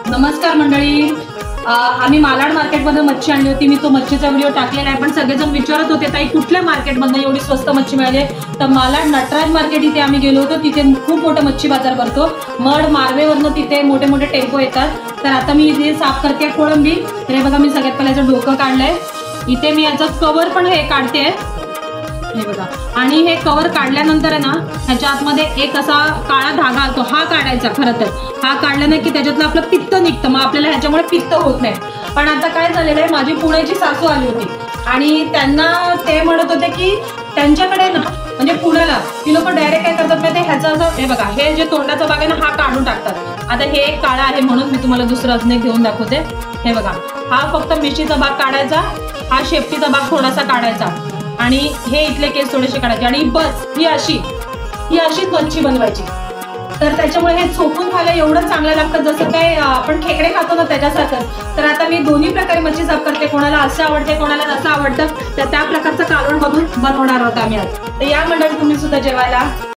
नमस्कार मंडळी, आम्ही मालाड मार्केटमध्ये मच्छी आणली होती. मी तो मच्छीचा व्हिडिओ टाकलेला आहे, पण सगळेजण विचारत होते ताई कुठल्या मार्केटमधनं एवढी स्वस्त मच्छी मिळाली. तर मालाड नटराज मार्केट इथे आम्ही गेलो होतो. तिथे खूप मोठा मच्छी बाजार भरतो. मड मारवेवरनं तिथे मोठे मोठे टेम्पो येतात. तर आता मी इथे साफ करते कोळंबी. तर हे बघा, मी सगळ्यात पहिला याचं डोकं काढलंय. इथे मी याचं कवर पण हे काढते, हे बघा. आणि हे कवर काढल्यानंतर आहे ना, ह्याच्या आतमध्ये एक असा काळा धागा असतो, हा काढायचा. खरं तर हा काढला नाही की त्याच्यातलं आपलं पित्त निघतं, मग आपल्याला ह्याच्यामुळे पित्त होत नाही. पण आता काय झालेलं आहे, माझी पुण्याची सासू आली होती आणि त्यांना ते म्हणत होते की त्यांच्याकडे ना, म्हणजे पुण्याला ती लोक डायरेक्ट काय करतात माहिती, ह्याचं असं हे बघा, हे जे तोंडाचा भाग आहे ना, हा काढून टाकतात. आता हे एक काळा आहे म्हणून मी तुम्हाला दुसरं अजून एक घेऊन दाखवते. हे बघा, हा फक्त मिशीचा भाग काढायचा, हा शेपटीचा भाग थोडासा काढायचा आणि हे इथले केस थोडेसे काढायचे आणि बस ही अशीच मच्छी बनवायची. तर त्याच्यामुळे हे चोखून खायला एवढं चांगलं लागतं, जसं काय आपण खेकडे खातो ना त्याच्यासारखं. तर आता मी दोन्ही प्रकारे मच्छी साफ करते, कोणाला असं आवडते कोणाला तसं आवडतं. तर त्या प्रकारचं कालवण बघून बनवणार आहोत आम्ही आज. तर या मंडळी तुम्ही सुद्धा जेवायला.